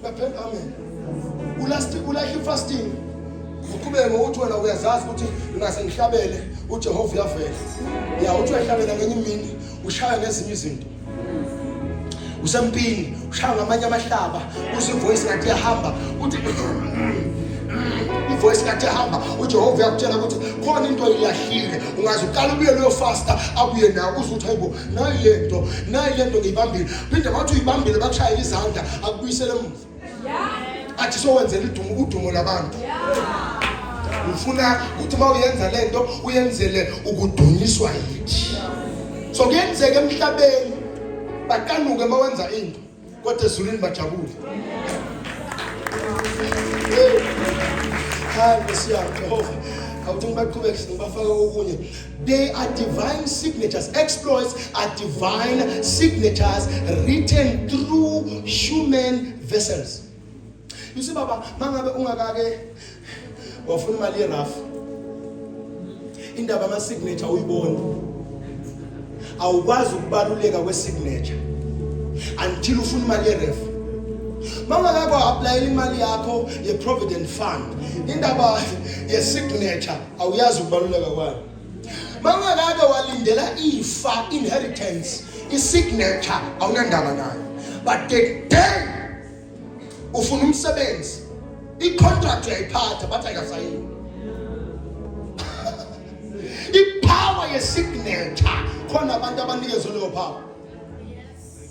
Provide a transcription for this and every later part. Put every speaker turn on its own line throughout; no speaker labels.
Amen. Ulahle fasting. Uqhubeke ngokuthi wena uyazazi ukuthi ngase ngihlabele uJehova uyavela. Ya uthi uyahlabela ngenye imini ushaya ngezinye izinto. Usempini ushaya ngamanye amahlaba uze voice ngathi yahamba uthi ivoice ngathi yahamba uJehova uyakutshela ukuthi khona into ilahlile ungaze uqala ubuye leyo fasta abuye nayo uzuthi hayibo nayi lento ngiyibambile phinde bathi uyibambile bakushaya izandla akubuyisele emuva. Athi so wenzela udumo labantu. Ufuna ukuthi mawuyenza lento uyenzele ukudunyiswa yithi. So kuyenzeka emhlabeni baqanuke mawenza into kodwa ezulwini bajabule. They are divine signatures. Exploits are divine signatures written through human vessels. You see, Baba, mangabe ungakake wafuna imali erafu. Indaba ama signature uyibona. Awukwazi ukubaluleka kwe signature until ufuna imali erafu. Mangakake apply imali yakho ye provident fund. Indaba ye signature awuyazi ukubaluleka kwayo. Mangakake walindela ifa inheritance, I signature awunandaba nayo. But the day ufuna umsebenzi I-contract uyayiphatha bathi ayikasayini. I-power ye-signature khona abantu abanikezwe leyo power.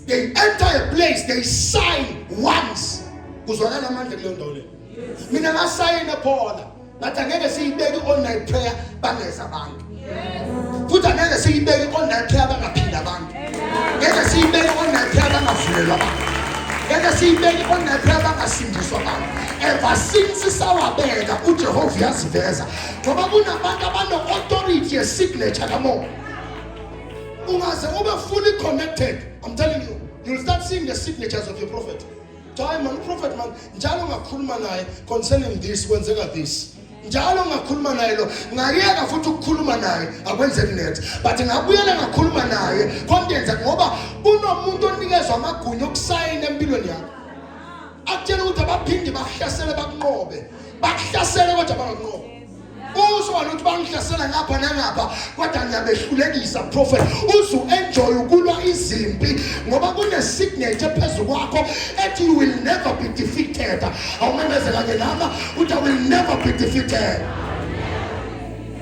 They enter a place, they sign once. Kuzwakala amandla kuleyo ndawo leyo. Mina ngasayina Paula ngathi angeke siyibeke all night prayer bangeza abantu. Futhi angeke siyibeke all night prayer bangaphila abantu. Ngeke siyibeke all night prayer bangavulelwa abantu. Ngeke siyibeke all night prayer bangasindiswa abantu. Ever since sawabeka uJehova uyasiveza ngoba kunabantu abano authority ye signature kamo. Ungaze ube fully connected, I'm telling you, you'll start seeing the signatures of your prophet. Time man prophet man njalo ngakhuluma naye concerning this wenzeka this. Njalo ngakhuluma naye lo ngayeka futhi ukukhuluma naye akwenzeki net. But ngabuyela ngakhuluma naye kondenza ngoba kunomuntu onikezwe amagunya okusayina empilweni yakho. Akutshela ukuthi abaphindi bahlasele bakunqobe. Bakuhlasele kodwa banganqobe. Uzwa ukuthi bangihlasela ngapha nangapha kodwa ngiyabehlulekisa prophet. Uzu enjoy ukulwa izimpi ngoba kune signature phezulu kwakho ethi you will never be defeated. Awumemeze kanye nama uthi I will never be defeated.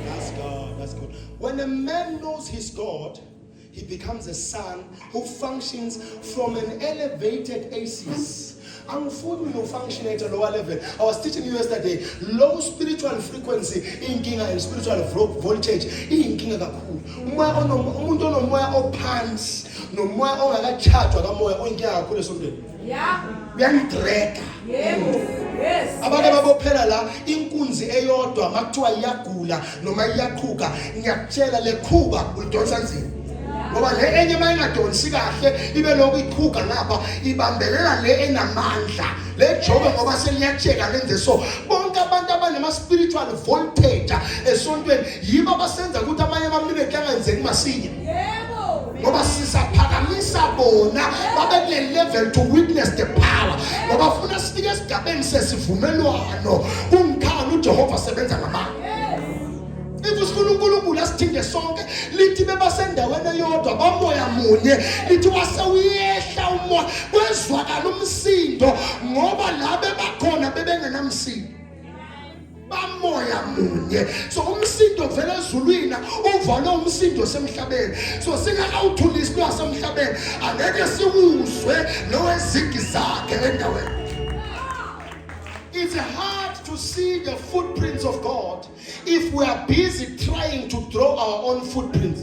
That's God, that's good. When a man knows his God, he becomes a son who functions from an elevated axis. I'm fully no function at a lower level. I was teaching you yesterday, low spiritual frequency in Kinga and spiritual voltage in Kinga Kaku. Umuntu no moya opans, no moya ongakacharge akamoya onke akule something. Yeah. Uyanidreka. Yes. Abantu ababophela la inkunzi eyodwa makuthiwa iyagula noma iyaqhuka ngiyakutshela lekhuba ulidonsa nzima. Ngoba le enye mayingadonsi kahle ibe lokhu iqhuka ngapha ibambelela le enamandla le jobe ngoba seliyacheka lenze so bonke abantu abanama spiritual voltage esontweni yibo abasenza ukuthi amanye amamiracle angenzeki masinya. Yebo. Ngoba sisaphakamisa bona babe kule level to witness the power. Ngoba ufuna sifike esigabeni sesivumelwano kungikhala uJehova sebenza ngamandla. If uNkulunkulu asithinde sonke lithi bebasendaweni eyodwa bamoya munye lithi wasewuyehla umoya kwezwakala umsindo ngoba la bebakhona bebengenamsindo bamoya munye. So umsindo vele ezulwini uvale umsindo semhlabeni. So singakawuthulisi lwasemhlabeni angeke siwuzwe nowezigi zakhe endaweni. It's hard to see the footprints of God if we are busy trying to draw our own footprints.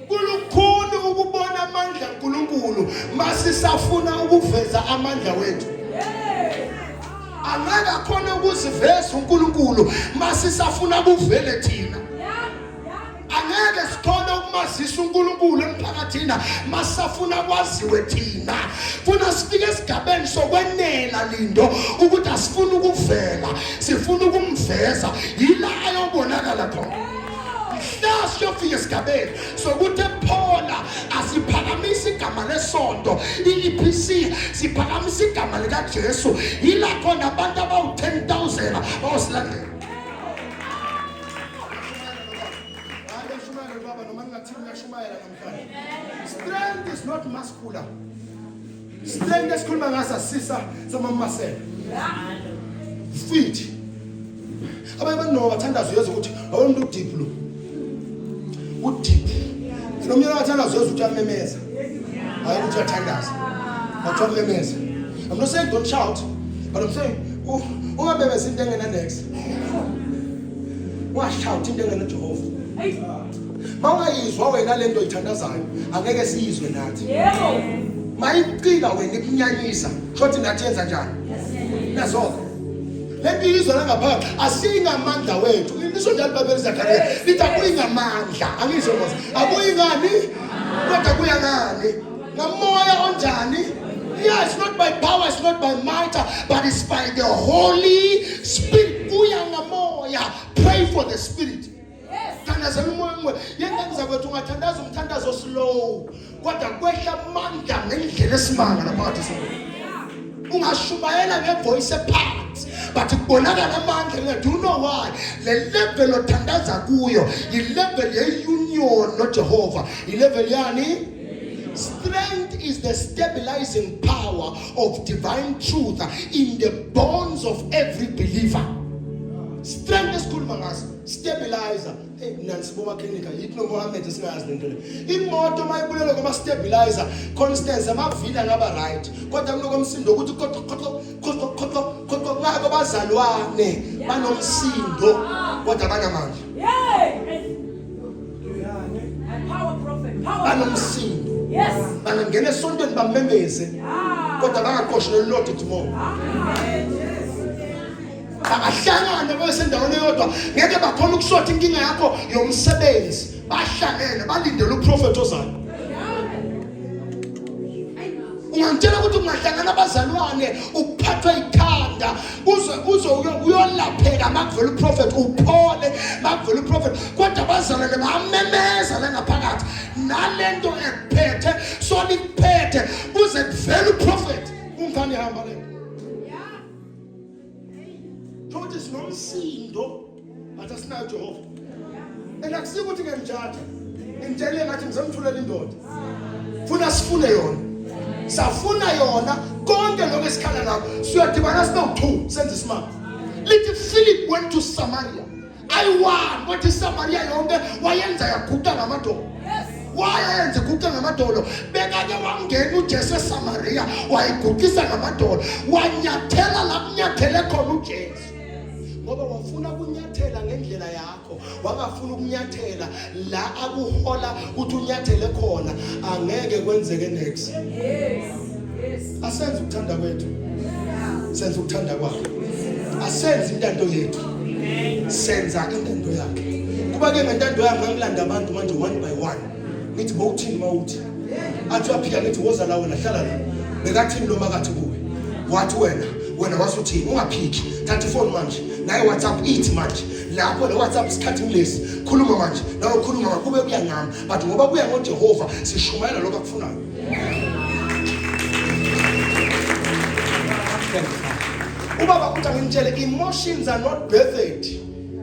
Kulukhulu ukubona amandla kaNkulunkulu masisafuna ukuveza amandla wethu. Angaka khona ukuziveza uNkulunkulu masisafuna ukuvele thina. Angeke sikhona ukumazisa uNkulunkulu emphakathini masafuna kwaziwe thina. Funa sifike esigabeni sokwenela lindo ukuthi asifuna ukuvela, sifuna ukumveza. Yila ayobonakala khona. masiyofika esigabeni sokuthi ephola asiphakamisa igama lesonto i-EPC siphakamisa igama likaJesu yila khona abantu abawu-10,000 bawosilandela. Strength is not muscular. Strength esikhuluma ngaso asisa samamasela. Fit. Abantu babathandaza uyeza ukuthi awumuntu udeep lo. Udeep. Nomnyaka bathandaza uyeza ukuthi uyamemeza. Hayi ukuthi uyathandaza. But uyamemeza. I'm not saying don't shout, but I'm saying ungabebeza into engena next. Washout into engena Jehova. Mawungayizwa wena lento oyithandazayo angeke siyizwe nathi. Yebo. Mayicika wena ikunyanyisa shothi nathi yenza njani? Nazoko. Lento izwe la ngaphakathi asingamandla wethu. Lisho njalo iBhayibheli Zakariya lithi akuyingamandla. Angizwe mos. Akuyingani? Kodwa kuya ngani? Ngamoya onjani? Yeah, it's not by power, it's not by might, but it's by the Holy Spirit. Kuya ngamoya. Pray for the Spirit. Thandaza umoya yenza kwethu ungathandaza umthandazo slow kodwa kwehla amandla ngendlela esimanga laphakathi sonke ungashumayela ngevoice ephansi but kubonakala amandla ngathi do you know why le level othandaza kuyo i-level ye-union noJehova i-level yani. Strength is the stabilizing power of divine truth in the bones of every believer. Strength esikhuluma ngaso stabilizer nansibo makhenika yithi no Mohammed singazi lento le imoto mayibulele ngoba stabilizer constance amavila ngaba right kodwa kunokomsindo ukuthi kodwa ngabo bazalwane banomsindo kodwa banamandla power prophet power banomsindo yes bangena esontweni bamemeze kodwa bangaqoshi lolodi tomorrow abahlangana besendaweni eyodwa ngeke bakhona ukusotha inkinga yakho yomsebenzi bahlangene balindele uprofeti ozayo ungantshela ukuthi ungahlangana abazalwane uphathwe ikhanda uze uyolapheka makuvela uprofeti uphole makuvela uprofeti kodwa abazalwane bamemeza la ngaphakathi nalento ekuphethe solikuphethe uze kuvela uprofeti ungani hamba le Thothi sinomsindo but asinayo Jehova. Engakusiki ukuthi ngenjatha. Ngitshele ngathi ngizomthulela indoda. Funa sifune yona. Safuna yona konke lokho esikhala nakho. Siyadibana sino2 senze isimanga. Lithi Philip went to Samaria. I wathi Samaria yonke wayenza yaguqa ngamadolo. Wayenza guqa ngamadolo bekake wangena uJesu eSamaria wayiguqisa ngamadolo wanyathela la kunyathele khona uJesu ngoba wafuna kunyathela ngendlela yakho wangafuna ukunyathela la akuhola uthi unyathele khona angeke kwenzeke next asenze ukuthanda kwethu senze ukuthanda kwakhe asenze intando yethu senza intando yakhe kuba ke ngentando yakhe ngangilanda abantu manje one by one nithi bowuthini mawuthi athi waphika nithi woza la wena hlala la bekathini lo makathi kuwe wathi wena wasuthini ungaphiki thatha ifoni manje naye WhatsApp ithi manje lapho le WhatsApp isikhathi ngilesi khuluma manje nawe khuluma kube kuya ngami but ngoba kuya ngoJehova sishumayela lokho akufunayo ubaba uthi ngintshele emotions are not birthed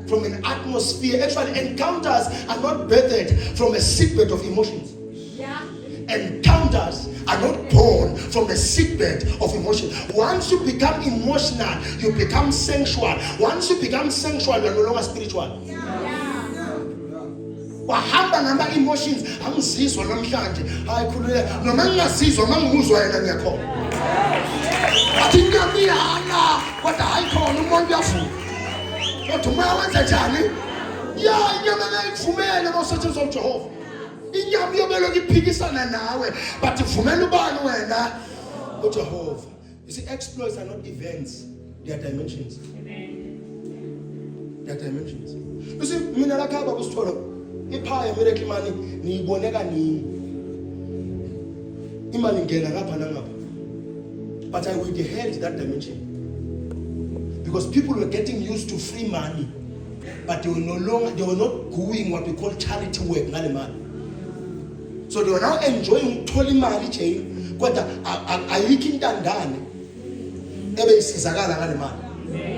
from an atmosphere. Actually, encounters are not birthed from a sickbed of emotions. Yeah. Encounters are not born from a sickbed of emotion. Once you become emotional, you become sensual. Once you become sensual, you are no longer spiritual. Wahamba ngama emotions angizizwa namhlanje hayi khulule noma ngingazizwa mangimuzwa yena ngiyakhona athi ngiyana kodwa hayi khona umuntu uyavuka kodwa uma wenza njani ya inyama ngayivumela mawusetshenziswa uJehova inyama yobelo iphikisana nawe but ivumela ubani wena uJehova. You see, exploits are not events, they are dimensions. They are dimensions. You see, mina la khaba kusithola iphaya miracle money niyiboneka nini imali ngena ngapha nangapha, but I withheld that dimension because people were getting used to free money but they were not doing what we call charity work ngale mali. So they were now enjoying ukuthola imali nje kodwa ayikho intandane ebeyisizakala ngale mali.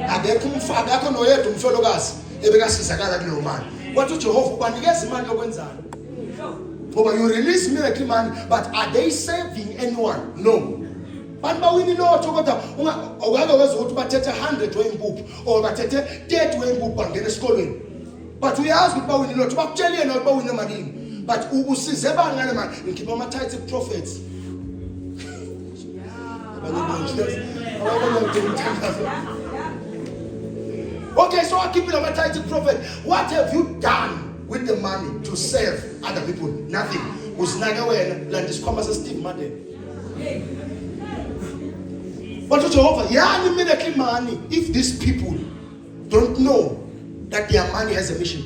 Akekho umfana akho noyedwa umfelokazi ebekasizakala kuleyo mali. Wathi uJehova ubanikeza imali yokwenzana. Ngoba you release miracle money, but are they saving anyone? No. Bantu bawini lotho kodwa ungake wezwe ukuthi bathethe 100 weimpuphu or bathethe 30 weimpuphu bangena esikolweni. But uyazi ukuthi bawini lotho bakutshela yena ukuthi bawini emalini. But usize bangale mali ngikhipha ama-title prophets. Okay, so I keep it on my title prophet. What have you done with the money to serve other people? Nothing. Usinakewena la ndisikhwama Steve Madden. But to Jehovah, yeah, immediately money. If these people don't know that their money has a mission.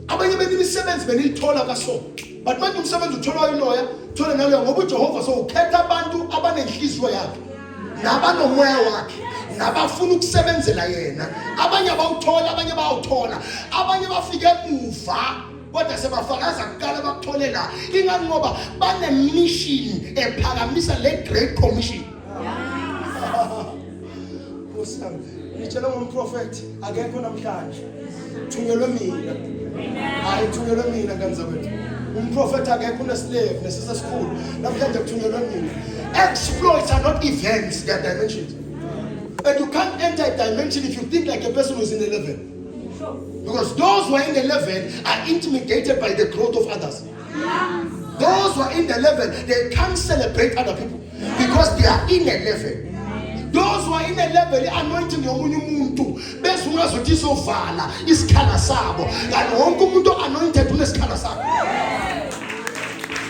Abanye benisebenzi benithola kaso. But manje umsebenzi uthola iloya, thola nalo ngoba uJehova so ukhetha abantu abanenhliziyo yakhe. Nabanomoya wakhe. Nabafuna ukusebenzela yena. Abanye abawuthola, abanye bawuthola. Abanye bafike emuva kodwa sebafakaza kuqala bakutholela la. Ingani ngoba bane mission ephakamisa le great commission. Kusami ngitshela ngomprofeti akekho namhlanje. Thunyelwe mina. Hayi thunyelwe mina kanzabethu. Umprofeti akekho uneslave nesisa school. Namhlanje kuthunyelwe mina. Exploits are not events, they are dimensions. And you can't enter a dimension if you think like a person who's in a level. Because those who are in the level are intimidated by the growth of others. Those who are in the level, they can't celebrate other people because they are in a level. Those who are in a level, the anointing yomunye umuntu bese ungazothi sovala isikhala sabo. Kanti wonke umuntu anointed unesikhala sakhe.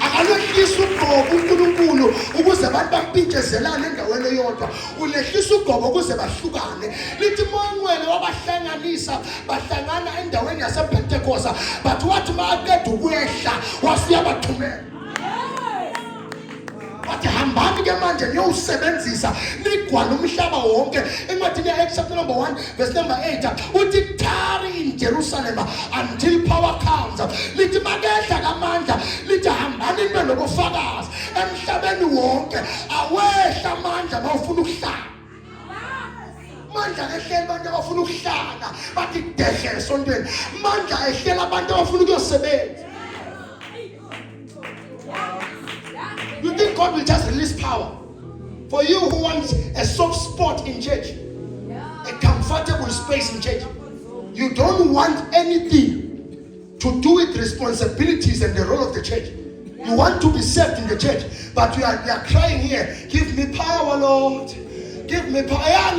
Akalehlisa ugobo uNkulunkulu ukuze abantu bampintshezelane endaweni eyodwa. Ulehlisa ugobo ukuze bahlukane. Lithi moyengcwele wabahlanganisa bahlangana endaweni yasePentecost, but wathi maqeda ukuyehla wasuya bathumela. Wathi hambani ke manje niyosebenzisa nigwala umhlaba wonke. Encwadini ya-Acts number 1 verse number 8 uthi tarry in Jerusalem until power comes. Lithi makehla kamandla lithi hambani nibe nobufakazi emhlabeni wonke. Awehla amandla mawufuna ukuhlala. Mandla ehlela abantu abafuna ukuhlala bathi dehle esontweni. Mandla ehlela abantu abafuna ukuyosebenza. You think God will just release power? For you who want a soft spot in church, a comfortable space in church, you don't want anything to do with responsibilities and the role of the church. You want to be served in the church, but you are crying here, give me power, Lord. Give me power.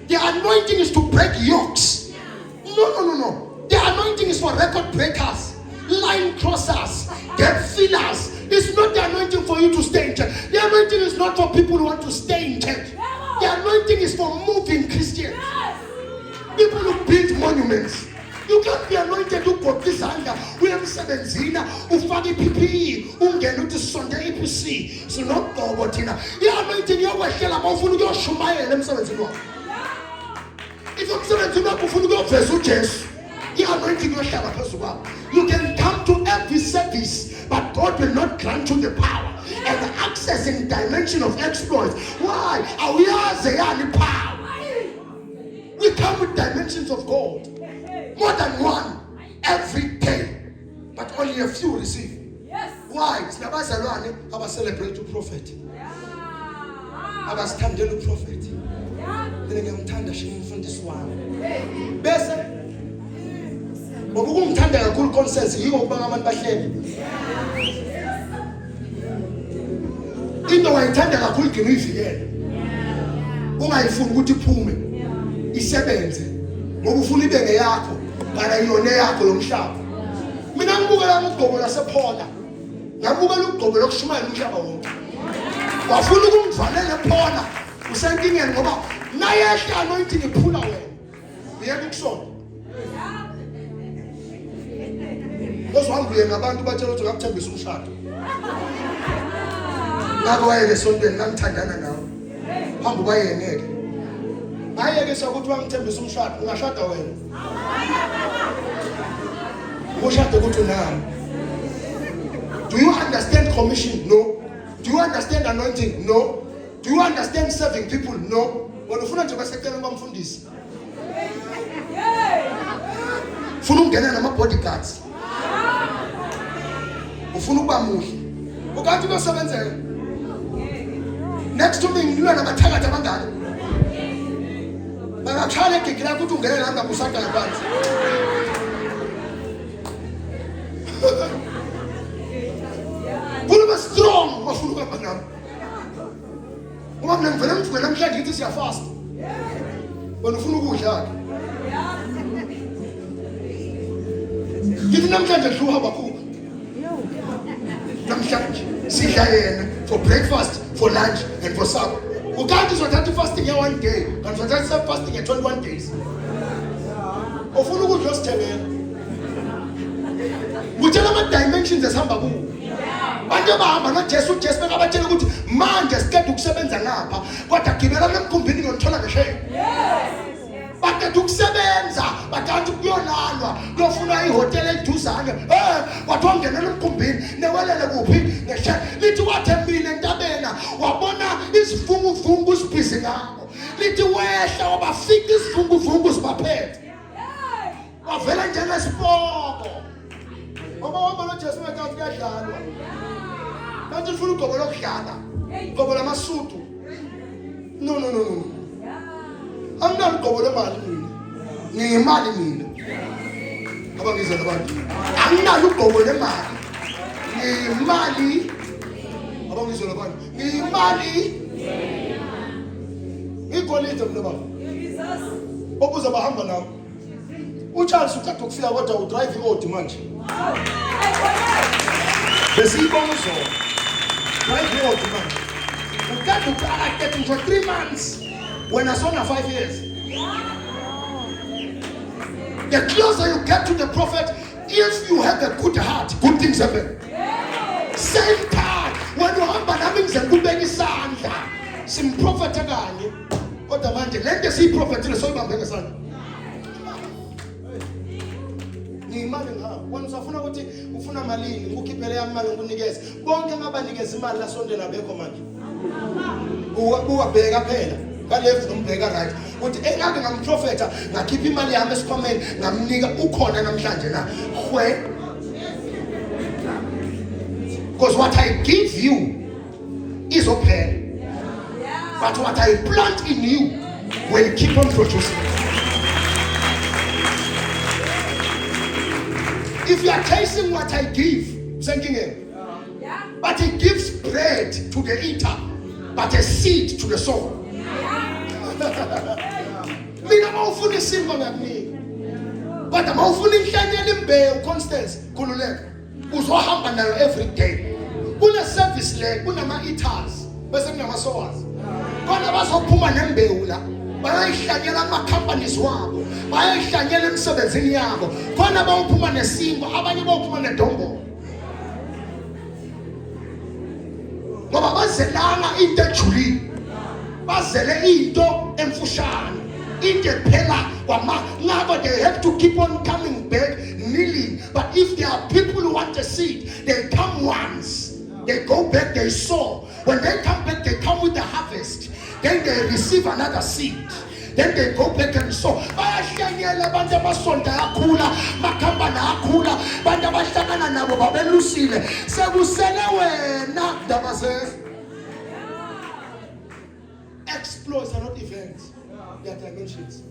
The anointing is to break yokes. No. The anointing is for record breakers, line crossers, gap fillers. It's not the anointing for you to stay in church. The anointing is not for people who want to stay in church. The anointing is for moving Christians. People who build monuments. You can't be anointed to go this under. We have 17. Ufagi PPE. Ungenu to Sunday EPC. So not Bobotina. The anointing you are here. I'm often going to Shumaya. If I'm 17, I'm going to go to Jesus. The anointing you shall have. You can come to every service, but God will not grant you the power and the access in dimension of exploits. Why? We are the power. We come with dimensions of God, more than one every day, but only a few receive. Yes. Why? I celebrate the prophet. I stand the prophet. Then I'm tender from this one. Best. Ngokumthanda kakhulu consensus yiko kubanga abantu bahleli. Into wayithanda kakhulu gcina uyivikela. Ungayifuni ukuthi iphume. Isebenze. Ngoba ufuna ibe ngeyakho, kana yona yakho lomhlaba. Mina ngibukela ugqobo lasePhola. Ngabukela ugqobo lokushumayela umhlaba wonke. Wafuna ukumvalela ePhola. Usenkingeni ngoba nayehla anointing iphula wena. Uyeke ukusona. Ngosuhambuye ngabantu batshela ukuthi ngakuthembisa umshado. Ngakho wayele esontweni ngangithandana nawe. Hamba bayengeke. Ayeke sokuthi wangithembisa umshado, ungashada wena. Ushade ukuthi nami. Do you understand commission? No. Do you understand anointing? No. Do you understand serving people? No. Wena ufuna nje basekeleni kwamfundisi. Ufuna ungena nama bodyguards. Ufuna ukuba muhle. Ukanti uyosebenzela. Next to me ngilwa nabathakathi abangaka. Bangakhala egigila ukuthi ungene la ngabusaka laphansi. Ufuna strong, ufuna ukuba nami. Uma mina ngivela mfuna namhlanje ngithi siya fast. Wena ufuna ukudla ke. Ngithi namhlanje ngihluha bakhulu. Namhlanje sidla yena for breakfast, for lunch and for supper. Ukanti uzothatha fasting ya 1 day, kanti uzothatha fasting ya 21 days. Ufuna ukudla osithebela. Kutshela ama dimensions esihamba kuwo. Manje bahamba noJesu, uJesu bekabatshela ukuthi manje siqeda ukusebenza ngapha, kodwa gibela nemkhumbini ngiyothola ngeshe. Bakade ukusebenza, bakade kuyolalwa, kuyofuna ihotela eduzane. Wathi wangena nemkhumbini, newelele kuphi? Ngeshe. Lithi wathembile entabena, wabona izivunguvungu zibhizi ngabo. Lithi wehla wabafika izivunguvungu zibaphethe. Wavela njengesipoko. Ngoba wahamba noJesu wethu kuyadlalwa. Manje ufuna ugobolo lokudlala. Ugobolo lamasudu. No. Angina ugobolo mali mina. Ngiyimali mina. Abangizela abantu. Angina ugobolo mali. Ngiyimali. Abangizela abantu. Ngiyimali. Igolide mina baba. Jesus. Obuza bahamba nami. uCharles uqeda ukufika kodwa udrive old manje. Besiyibona uzona. Drive old manje. Uqeda uqala for 3 months when I saw 5 years. The closer you get to the prophet, if you have a good heart, good things happen. Same time when you hamba nami ngizekubeka isandla simprofeta kanye kodwa manje lento siyiprofetile soyibambe ngesandla. Imali ngapha wena usafuna ukuthi ufuna malini ngikukhiphele yamali ngikunikeze bonke ngabanikeza imali la sonde nabekho manje uwabheka phela ngaleft nombheka right ukuthi engake ngamprofeta ngakhipha imali yami esikhwameni ngamnika ukhona namhlanje na hwe because what I give you is open, but what I plant in you will keep on producing. If you are chasing what I give, but it gives bread to the eater, but a seed to the soul. Mina mawufuna isimba ngakunika. But mawufuna inhlanyelo imbewu Constance khululeka. Uzohamba nayo every day. Kune service le kunama eaters bese kunama sowers. Kona bazophuma nembewu la. Bayayihlanyela ama companies wabo. Bayayihlanyela emsebenzini yabo. Khona bawuphuma nesimba, abanye bawuphuma nedombo. Ngoba bazelanga into ejulile. Bazele into emfushane. Into phela kwama ngabo they have to keep on coming back kneeling. But if there are people who want a seed, they come once. They go back, they sow. When they come back, they come with the harvest. Then they receive another seed. Then they go back and sow. Bayahlanyela abantu abasonda yakhula, makhamba nakhula, abantu abahlangana nabo babelusile. Sekusele wena ndabazeza. Exploits are not events. They are dimensions.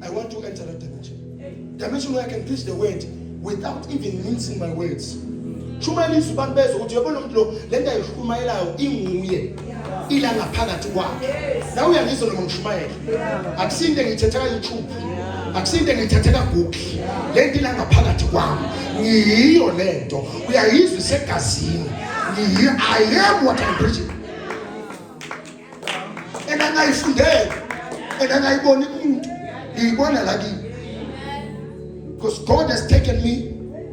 I want to enter that dimension. Dimension where I can preach the word without even mincing my words. Shumayela izubani bezwe ukuthi yabona umuntu lo lento ayishumayelayo inguye ila ngaphakathi kwakhe. Na uyangizwa noma ngishumayela. Akusinde ngithetheka YouTube. Akusinde ngithetheka Google. Lento ila ngaphakathi kwami. Ngiyiyo lento. Uyayizwa isegazini. I am what I'm preaching. And angayifundela. And angayibona umuntu. Ngiyibona la kimi. Because God has taken me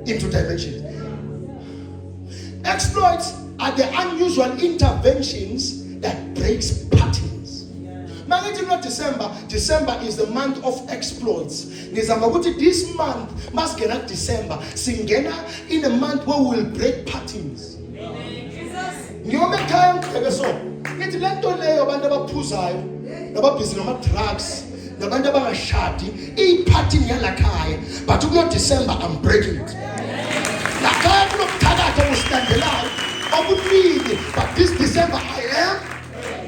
into dimensions. Exploits are the unusual interventions that breaks patterns. Mangithi no December is the month of exploits. Ngizama ukuthi this month masingena December singena in a month where we will break patterns. Ngiyome ekhaya ngibheke so. Ngithi lento leyo abantu abaphuzayo, nababhizi ngama drugs, nabantu abangashadi, ipattern yalakhaya. But kulo December I'm breaking it. Lakhaya kunokuthakatha okusitandelayo okuningi, but this December I am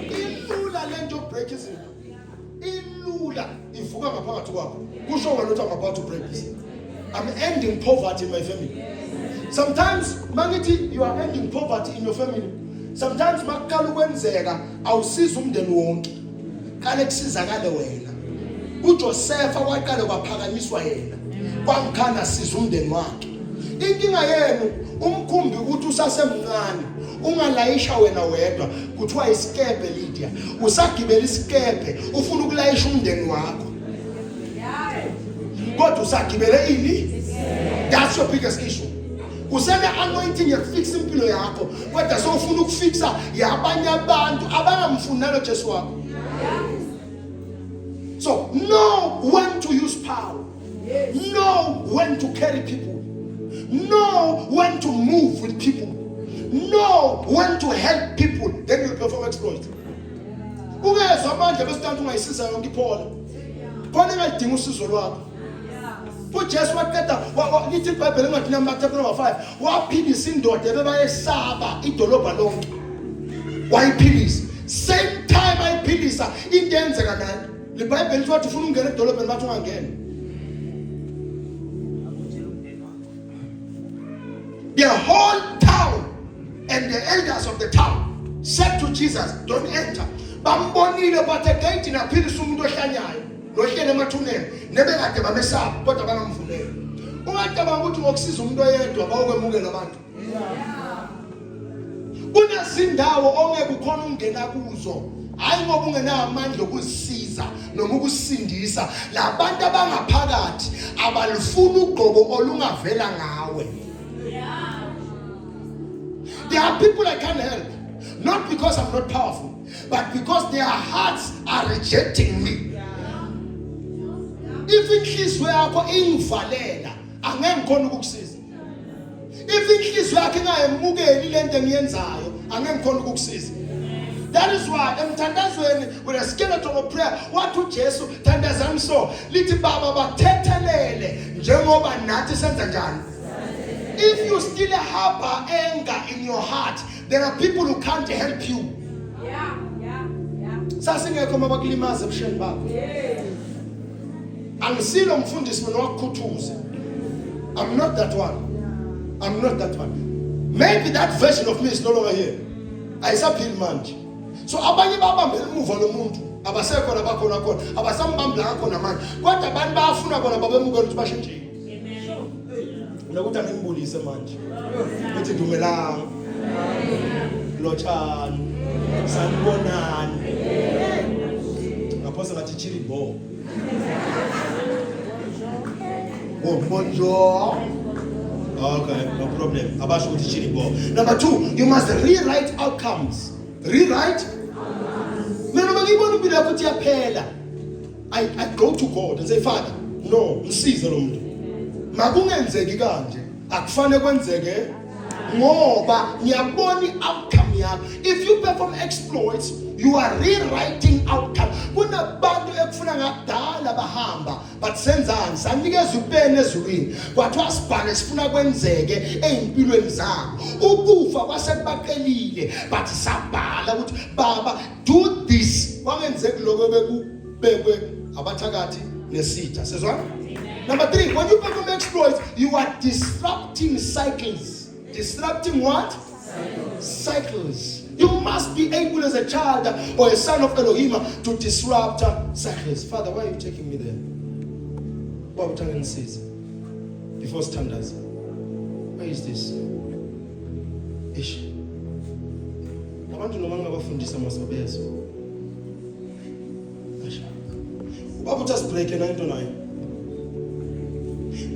ilula lento break izinto. Ilula ivuka ngaphakathi kwakho. Kusho wena ukuthi I'm about to break this. I'm ending poverty in my family. Sometimes mangithi you are ending poverty in your family. Sometimes makukala ukwenzeka awusiza umndeni wonke. Kale kusizakale wena. uJoseph waqala kwaphakanyiswa yena. Kwamkhana siza umndeni wakhe. Inkinga yenu umkhumbi ukuthi usasemncane. Ungalayisha wena wedwa kuthiwa isikepe Lydia. Usagibela isikepe ufuna ukulayisha umndeni wakho. Kodwa usagibele ini? That's your biggest issue. Usene anointing yokufix impilo yakho kodwa sowufuna ukufixa yabanye abantu abangamfunela Jesu wakho. So know when to use power. Know when to carry people. Know when to move with people. Know when to help people. Then you perform exploits. Ungezwa amandla besitantu ungayisiza yonke iphola. Khona engadinga usizo lwakho. uJesu waqeda lithi iBhayibheli ngathi Matthew 5 waphilisa indoda ebebayesaba idolobha lonke. Wayiphilisa. Same time ayiphilisa into yenzeka nayo. IBhayibheli lithi wathi ufuna ungena edolobheni bathi ungangena. The whole town and the elders of the town said to Jesus, don't enter. Bambonile but again inaphilisa umuntu ohlanyayo. Lohlele emathuneni nebekade bamesaba kodwa bangamvumeli. Ungacabanga ukuthi ngokusiza umuntu oyedwa bawukwemukela abantu. Kunezindawo ongeke ukhona ungena kuzo. Hayi ngoba ungenawo amandla okuzisiza noma ukusindisa. Labantu abangaphakathi abalufuna ugqobo olungavela ngawe. There are people I can't help. Not because I'm not powerful, but because their hearts are rejecting me. If inhliziyo yakho ingivalela angeke ngikhona ukukusiza. If inhliziyo yakho ingayemukeli lento engiyenzayo angeke ngikhona ukukusiza. That is why emthandazweni with a skeleton of prayer wathi uJesu thandazani so lithi baba bathethelele njengoba nathi senza njani. If you still harbor anger in your heart, there are people who can't help you. Sasingekho mabakulimaza ebusheni bakho. Angisilo mfundisi mina wakukhuthuza. I'm not that one. I'm not that one. Maybe that version of me is no longer here. Ayisaphili manje. So abanye babambela umuva lomuntu abasekho labakhona khona abasambambla ngakhona manje. Kodwa abantu bayafuna bona babemukela ukuthi bashintshile. Nokuthi angibulise manje. Bethi dumelanga. Lochani. Sanibonani. Ngaphosa ngathi chili bo. Oh, bonjour. Okay, no problem. Abasho ukuthi chili bo. Number 2, you must rewrite outcomes. Rewrite? Mina ngibona impilo yakho ukuthi yaphela. I go to God and say, Father, no, msize lo muntu. Makungenzeki kanje. Akufane kwenzeke ngoba ngiyabona i-outcome yakho. If you perform exploits, you are rewriting outcome. Kunabantu ekufuna ngakudala bahamba but senzani sanikeza upeni ezulwini kwathiwa sibhale sifuna kwenzeke ezimpilweni zabo. Ukufa kwasekubaqelile but sabhala ukuthi baba do this. Kwangenzeki lokho bekubekwe abathakathi nesitha. Sezwana? Number 3, when you perform exploits, you are disrupting cycles. Disrupting what? Cycles. You must be able as a child or a son of Elohim to disrupt cycles. Father, why are you taking me there? What we telling says before standards. Where is this? Ish. I want to know when abafundisa masobezo. What would just break 9-9?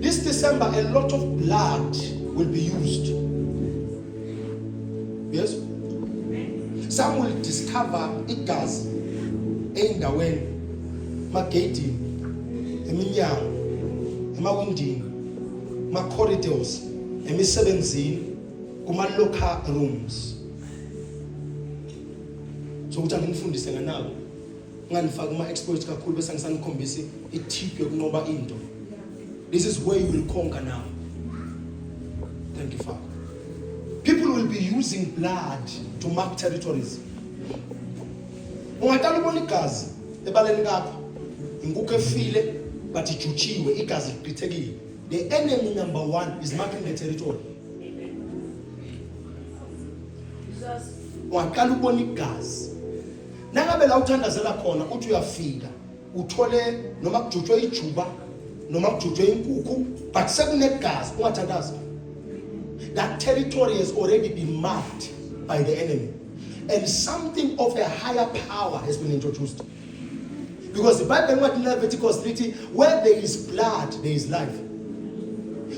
This December, a lot of blood will be used. Yes? Some will discover igazi ey'ndaweni, emageyidini, eminyango, emawindini, ema-corridors, emisebenzini, kuma-locker rooms. So ukuthi angifundise nganako, ngangifaka ama-exploits kakhulu bese ngisanikhombisa i-tip yokunqoba into. This is where you will conquer now. Thank you, Father. People will be using blood to mark territories. Ungaqala ubona igazi ebaleni lakho, inkukhu efile but ijutshiwe, igazi lichithekile. The enemy number one is marking the territory. Ungaqala ubona igazi. Nangabe la uthandazela khona uthi uyafika, uthole noma kujutshwe ijuba, noma kujutshwe inkukhu, but sekunegazi ungathandaza. That territory has already been marked by the enemy. And something of a higher power has been introduced. Because the Bible in Leviticus 3, where there is blood, there is life.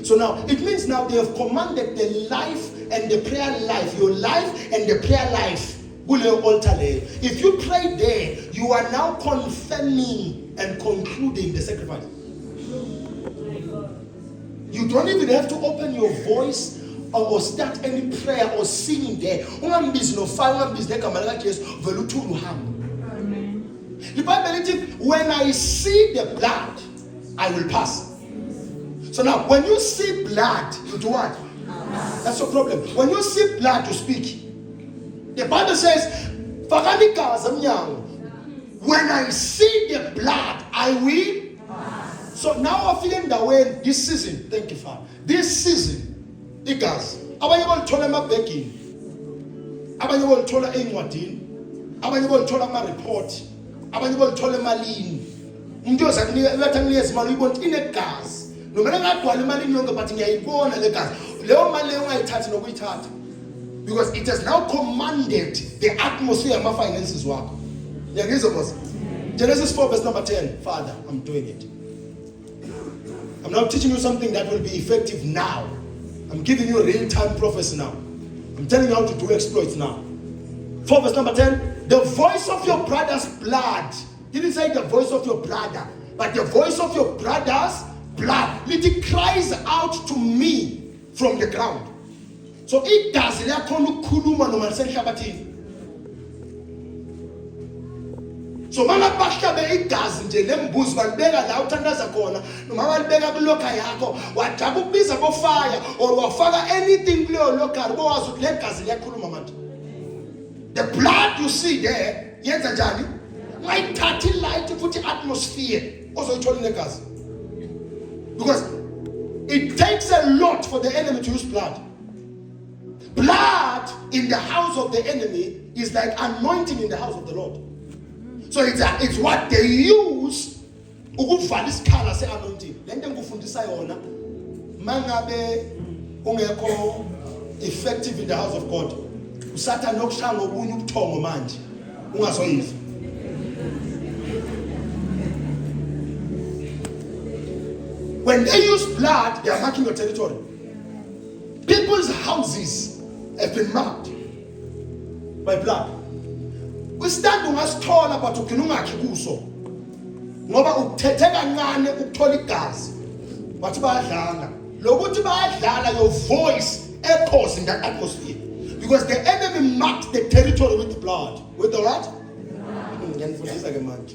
So now, it means now they have commanded the life and the prayer life, your life and the prayer life. If you pray there, you are now confirming and concluding the sacrifice. You don't even have to open your voice or start any prayer or singing there. Amen. The Bible says, when I see the blood, I will pass. So now, when you see blood, you do what? That's your problem. When you see blood, you speak. The Bible says, when I see the blood, I will. So now I'm feeling that way this season. Thank you, Father. This season, it does. Abanye bolithola emabhegini, abanye bolithola encwadini, abanye bolithola ama-report, abanye bolithola emalini. Umuntu uyozakunika uyathaninika imali uyibona inegazi. Noma ngagcwala emalini yonke but ngiyayibona le gazi. Leyo mali leyo ungayithathi nokuyithatha. Because it has now commanded the atmosphere of my finances wakho. Ngiyangizwa boss. Genesis 4 verse number 10. Father, I'm doing it. I'm now teaching you something that will be effective now. I'm giving you a real-time prophecy now. I'm telling you how to do exploits now. 4 verse number 10. The voice of your brother's blood. Didn't say the voice of your brother, but the voice of your brother's blood. It cries out to me from the ground. So it does. So mama bahlabe igazi nje lembuzi balibeka la uthandaza khona noma balibeka kulokha yakho wajaba ukubiza bofire or wafaka anything kuleyo lokari bowazi ukuthi legazi liyakhuluma manje. The blood you see there yenza njani? Wayithatha ilight futhi atmosphere ozoyithola negazi. Because it takes a lot for the enemy to use blood. Blood in the house of the enemy is like anointing in the house of the Lord. So it's what they use ukuvala isikhala se-anointing. Le nto engikufundisa yona mangabe ungekho effective in the house of God, usathane nokushaya ngobunye ubuthongo manje ungazoyizwa. When they use blood, they are marking your territory. People's houses have been marked by blood. Stand ungasithola but ukinungakhi kuso ngoba ukuthethe kancane ukuthola igazi bathi bayadlala lokuthi bayadlala your voice echoes in that atmosphere because the enemy marked the territory with blood. With the what? Ngiyanifundisa ke manje.